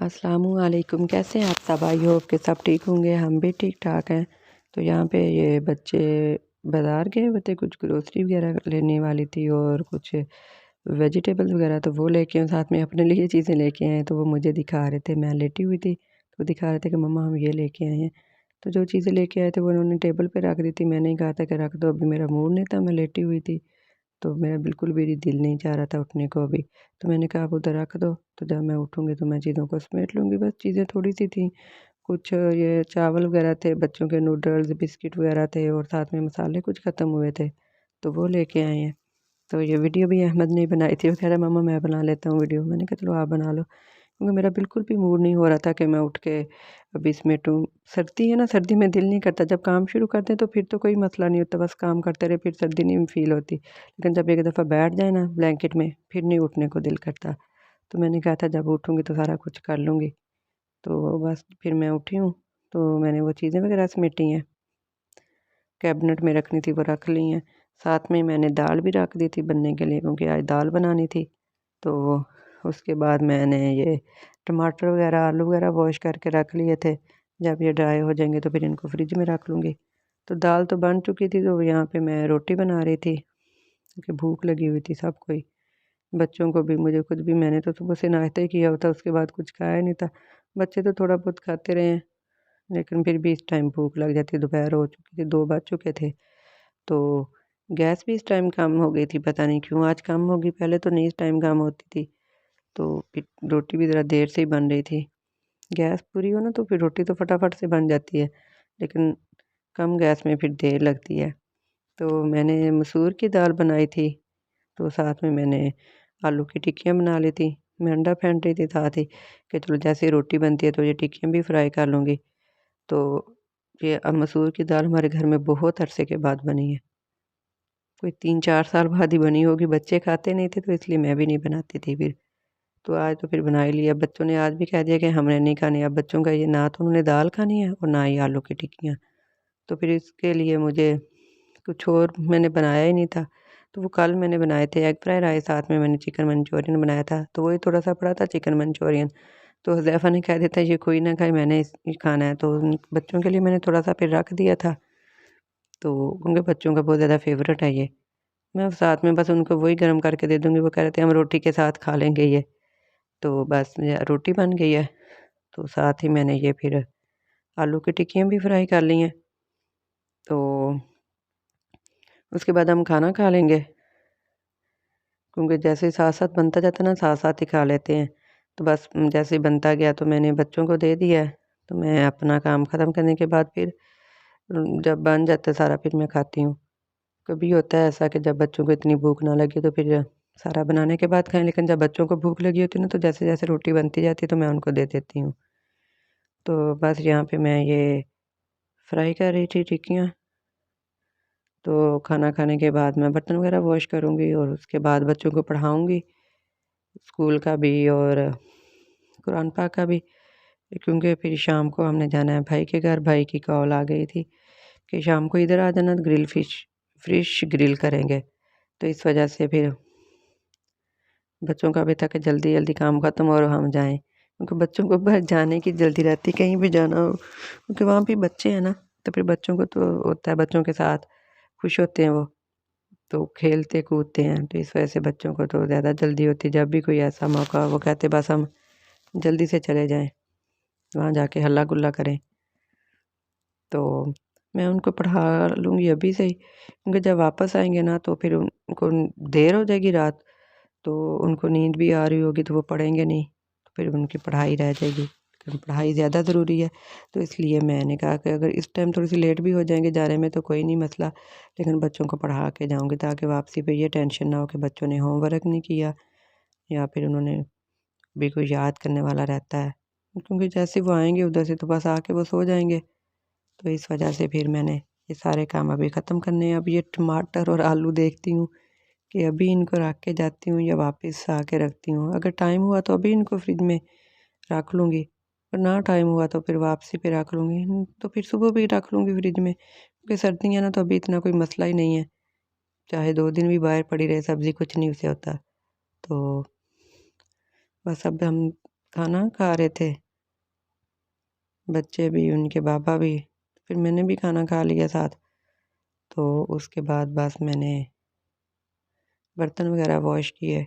अस्सलामुअलैकुम। कैसे हैं आप सब? आई होप के सब ठीक होंगे। हम भी ठीक ठाक हैं। तो यहाँ पे ये बच्चे बाज़ार गए हुए थे, कुछ ग्रोसरी वगैरह लेने वाली थी और कुछ वेजिटेबल्स वगैरह, तो वो लेके आए, साथ में अपने लिए चीज़ें लेके आए। तो वो मुझे दिखा रहे थे, मैं लेटी हुई थी तो दिखा रहे थे कि मम्मा हम ये लेके आए हैं। तो जो चीज़ें लेके आए थे वो उन्होंने टेबल पे रख दी थी। मैंने ही कहा था कि रख दो, अभी मेरा मूड नहीं था, मैं लेटी हुई थी तो मेरा बिल्कुल भी दिल नहीं चाह रहा था उठने को अभी। तो मैंने कहा आप उधर रख दो, तो जब मैं उठूँगी तो मैं चीज़ों को समेट लूँगी। बस चीज़ें थोड़ी-सी थी, कुछ ये चावल वगैरह थे, बच्चों के नूडल्स, बिस्किट वगैरह थे और साथ में मसाले कुछ ख़त्म हुए थे, तो वो लेके आए हैं। तो ये वीडियो भी अहमद ने बनाई थी, वो कह रहा है मम्मा मैं बना लेता हूँ वीडियो। मैंने कहा चलो आप बना लो, क्योंकि मेरा बिल्कुल भी मूड नहीं हो रहा था कि मैं उठ के अभी समेटूँ। सर्दी है ना, सर्दी में दिल नहीं करता, जब काम शुरू करते हैं तो फिर तो कोई मसला नहीं होता, बस काम करते रहे, फिर सर्दी नहीं फ़ील होती। लेकिन जब एक दफ़ा बैठ जाए ना ब्लैंकेट में, फिर नहीं उठने को दिल करता। तो मैंने कहा था जब उठूँगी तो सारा कुछ कर लूँगी। तो बस फिर मैं उठी हूँ, तो मैंने वो चीज़ें वगैरह समेटी हैं, कैबिनेट में रखनी थी वो रख ली हैं। साथ में मैंने दाल भी रख दी थी बनने के लिए, क्योंकि आज दाल बनानी थी। तो उसके बाद मैंने ये टमाटर वगैरह, आलू वगैरह वॉश करके रख लिए थे। जब ये ड्राई हो जाएंगे तो फिर इनको फ्रिज में रख लूँगी। तो दाल तो बन चुकी थी, तो यहाँ पे मैं रोटी बना रही थी, क्योंकि भूख लगी हुई थी सबको ही, बच्चों को भी, मुझे खुद भी। मैंने तो सुबह से नाश्ता ही किया हुआ था, उसके बाद कुछ खाया नहीं था। बच्चे तो थोड़ा बहुत खाते रहे हैं, लेकिन फिर भी इस टाइम भूख लग जाती है। दोपहर हो चुकी थी, 2 बज चुके थे। तो गैस भी इस टाइम कम हो गई थी, पता नहीं क्यों आज कम होगी, पहले तो नहीं इस टाइम कम होती थी। तो फिर रोटी भी ज़रा देर से ही बन रही थी। गैस पूरी हो ना तो फिर रोटी तो फटाफट से बन जाती है, लेकिन कम गैस में फिर देर लगती है। तो मैंने मसूर की दाल बनाई थी, तो साथ में मैंने आलू की टिक्कियाँ बना ली थी। मैं अंडा फेंट रही थी साथ ही, कि चलो जैसे ही रोटी बनती है तो ये टिक्कियाँ भी फ्राई कर लूँगी। तो ये अब मसूर की दाल हमारे घर में बहुत अरसे के बाद बनी है, कोई 3-4 साल बाद ही बनी होगी। बच्चे खाते नहीं थे तो इसलिए मैं भी नहीं बनाती थी फिर। तो आज तो फिर बना ही लिया। बच्चों ने आज भी कह दिया कि हमने नहीं खानी। अब बच्चों का ये, ना तो उन्होंने दाल खानी है और ना ही आलू की टिक्कियाँ। तो फिर इसके लिए मुझे कुछ और मैंने बनाया ही नहीं था। तो वो कल मैंने बनाए थे एग फ्राई राइस, साथ में मैंने चिकन मंचूरियन बनाया था, तो वही थोड़ा-सा पड़ा था चिकन मंचूरियन। तो हुज़ैफ़ा ने कह दिया था ये कोई ना खाए, मैंने ये खाना है, तो उन बच्चों के लिए मैंने थोड़ा-सा फिर रख दिया था। तो उनके बच्चों का बहुत ज़्यादा फ़ेवरेट है ये। मैं साथ में बस उनको वही गरम करके दे दूँगी, वो कह रहे थे हम रोटी के साथ खा लेंगे ये। तो बस ये रोटी बन गई है, तो साथ ही मैंने ये फिर आलू की टिक्कियाँ भी फ्राई कर ली हैं। तो उसके बाद हम खाना खा लेंगे, क्योंकि जैसे ही साथ-साथ बनता जाता है ना, साथ-साथ ही खा लेते हैं। तो बस जैसे ही बनता गया तो मैंने बच्चों को दे दिया है, तो मैं अपना काम ख़त्म करने के बाद फिर जब बन जाता है सारा फिर मैं खाती हूँ। कभी होता है ऐसा कि जब बच्चों को इतनी भूख ना लगे तो फिर सारा बनाने के बाद खाएँ, लेकिन जब बच्चों को भूख लगी होती है ना, तो जैसे-जैसे रोटी बनती जाती है तो मैं उनको दे देती हूँ। तो बस यहाँ पे मैं ये फ्राई कर रही थी टिक्कियाँ। तो खाना खाने के बाद मैं बर्तन वगैरह वॉश करूँगी और उसके बाद बच्चों को पढ़ाऊँगी, स्कूल का भी और कुरान पाक का भी, क्योंकि फिर शाम को हमने जाना है भाई के घर। भाई की कॉल आ गई थी कि शाम को इधर आ जाना, फ़िश ग्रिल करेंगे। तो इस वजह से फिर बच्चों का भी था कि जल्दी-जल्दी काम ख़त्म और हम जाएँ, क्योंकि बच्चों को बस जाने की जल्दी रहती है, कहीं भी जाना हो, क्योंकि वहाँ भी बच्चे हैं ना, तो फिर बच्चों को तो होता है, बच्चों के साथ खुश होते हैं वो, तो खेलते कूदते हैं, तो इस वजह से बच्चों को तो ज़्यादा जल्दी होती है। जब भी कोई ऐसा मौका हो वो कहते बस हम जल्दी से चले जाएँ, वहाँ जाके हल्ला गुल्ला करें। तो मैं उनको पढ़ा लूँगी अभी से ही, क्योंकि जब वापस आएँगे ना तो फिर उनको देर हो जाएगी रात, तो उनको नींद भी आ रही होगी तो वो पढ़ेंगे नहीं, तो फिर उनकी पढ़ाई रह जाएगी। लेकिन पढ़ाई ज़्यादा ज़रूरी है, तो इसलिए मैंने कहा कि अगर इस टाइम थोड़ी-सी लेट भी हो जाएँगे जाने में तो कोई नहीं मसला, लेकिन बच्चों को पढ़ा के जाऊँगी, ताकि वापसी पे ये टेंशन ना हो कि बच्चों ने होमवर्क नहीं किया या फिर उन्होंने भी कोई याद करने वाला रहता है। क्योंकि जैसे वो आएँगे उधर से तो बस आके वो सो जाएँगे। तो इस वजह से फिर मैंने ये सारे काम अभी ख़त्म करने हैं। अब ये टमाटर और आलू देखती हूँ कि अभी इनको रख के जाती हूँ या वापस आके रखती हूँ। अगर टाइम हुआ तो अभी इनको फ्रिज में रख लूँगी, और ना टाइम हुआ तो फिर वापसी पे रख लूँगी। तो फिर सुबह भी रख लूँगी फ्रिज में, क्योंकि सर्दियाँ हैं ना, तो अभी इतना कोई मसला ही नहीं है। चाहे 2 दिन भी बाहर पड़ी रहे सब्ज़ी, कुछ नहीं उससे होता। तो बस अब हम खाना खा रहे थे, बच्चे भी, उनके पापा भी। फिर मैंने भी खाना खा लिया साथ। तो उसके बाद बस मैंने बर्तन वगैरह वॉश किए,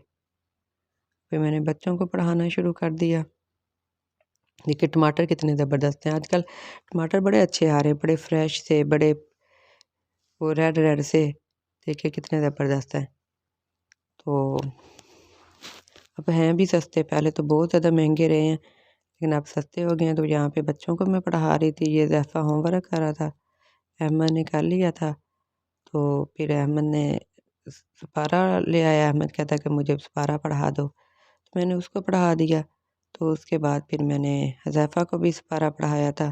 फिर मैंने बच्चों को पढ़ाना शुरू कर दिया। देखिए टमाटर कितने ज़बरदस्त हैं आजकल, टमाटर बड़े अच्छे आ रहे हैं, बड़े फ्रेश से, बड़े वो रेड रेड से, देखिए कितने ज़बरदस्त हैं। तो अब हैं भी सस्ते, पहले तो बहुत ज़्यादा महंगे रहे हैं, लेकिन अब सस्ते हो गए हैं। तो यहाँ पे बच्चों को मैं पढ़ा रही थी, ये ज़ैफ़ा होमवर्क कर रहा था, अहमद ने कर लिया था। तो फिर अहमद ने सपारा ले आया, अहमद कहता कि मुझे सपारा पढ़ा दो, तो मैंने उसको पढ़ा दिया। तो उसके बाद फिर मैंने हज़ैफ़ा को भी सपारा पढ़ाया था।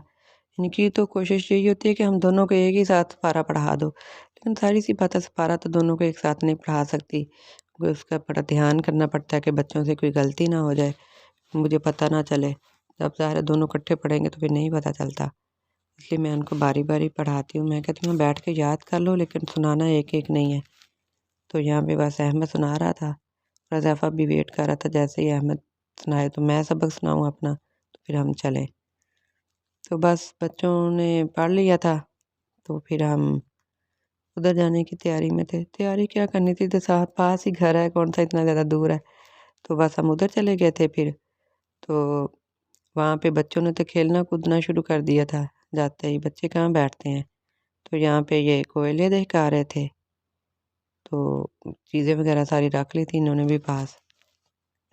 इनकी तो कोशिश यही होती है कि हम दोनों को एक ही साथ सपारा पढ़ा दो, लेकिन सारी सी बात है सपारा तो दोनों को एक साथ नहीं पढ़ा सकती, क्योंकि उसका बड़ा ध्यान करना पड़ता है कि बच्चों से कोई गलती ना हो जाए, मुझे पता ना चले। जब ज़ाहिर है दोनों इकट्ठे पढ़ेंगे तो फिर नहीं पता चलता, इसलिए मैं उनको बारी बारी पढ़ाती हूँ। मैं कहती हूँ बैठ के याद कर लो, लेकिन सुनाना एक एक नहीं है। तो यहाँ पे बस अहमद सुना रहा था, रज़ैफ़ा भी वेट कर रहा था जैसे ही अहमद सुनाए तो मैं सबक सुनाऊँ अपना, तो फिर हम चले। तो बस बच्चों ने पढ़ लिया था, तो फिर हम उधर जाने की तैयारी में थे। तैयारी क्या करनी थी, तो साथ पास ही घर है, कौन सा इतना ज़्यादा दूर है। तो बस हम उधर चले गए थे फिर। तो वहाँ पे बच्चों ने तो खेलना कूदना शुरू कर दिया था, जाते ही बच्चे कहाँ बैठते हैं। तो यहाँ पे ये कोयले देख के आ रहे थे, तो चीज़ें वगैरह सारी रख ली थी इन्होंने भी पास।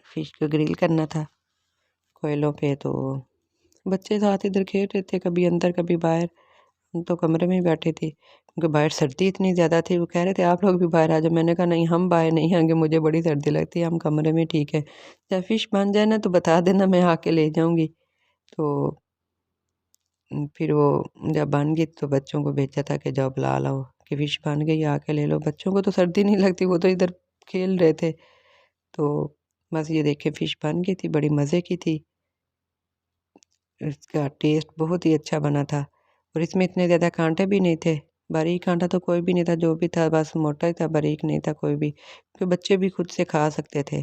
फ़िश को ग्रिल करना था कोयलों पे, तो बच्चे साथ इधर खेल रहे थे, कभी अंदर कभी बाहर। हम तो कमरे में ही बैठी थी, क्योंकि बाहर सर्दी इतनी ज़्यादा थी। वो कह रहे थे आप लोग भी बाहर आ जाओ, मैंने कहा नहीं हम बाहर नहीं आएंगे, मुझे बड़ी सर्दी लगती है, हम कमरे में ठीक है। जब फ़िश बन जाए ना तो बता देना, मैं आके ले जाऊँगी। तो फिर वो जब बन गई तो बच्चों को भेजा था कि जाओ बुला लाओ कि फ़िश बन गई, आके ले लो। बच्चों को तो सर्दी नहीं लगती, वो तो इधर खेल रहे थे। तो बस ये देखिए फ़िश बन गई थी, बड़ी मज़े की थी। इसका टेस्ट बहुत ही अच्छा बना था, और इसमें इतने ज़्यादा कांटे भी नहीं थे। बारीक कांटा तो कोई भी नहीं था, जो भी था बस मोटा ही था, बारीक नहीं था कोई भी, क्योंकि बच्चे भी खुद से खा सकते थे।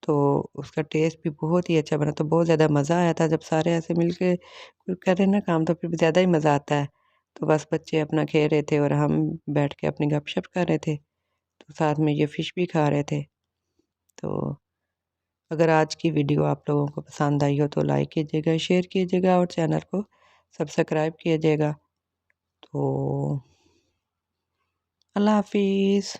तो उसका टेस्ट भी बहुत ही अच्छा बना, तो बहुत ज़्यादा मज़ा आया था। जब सारे ऐसे मिल के कोई करे ना काम, तो फिर ज़्यादा ही मज़ा आता है। तो बस बच्चे अपना खेल रहे थे और हम बैठ के अपनी गपशप कर रहे थे, तो साथ में ये फ़िश भी खा रहे थे। तो अगर आज की वीडियो आप लोगों को पसंद आई हो तो लाइक कीजिएगा, शेयर कीजिएगा और चैनल को सब्सक्राइब कीजिएगा। तो अल्लाह हाफ़िज़।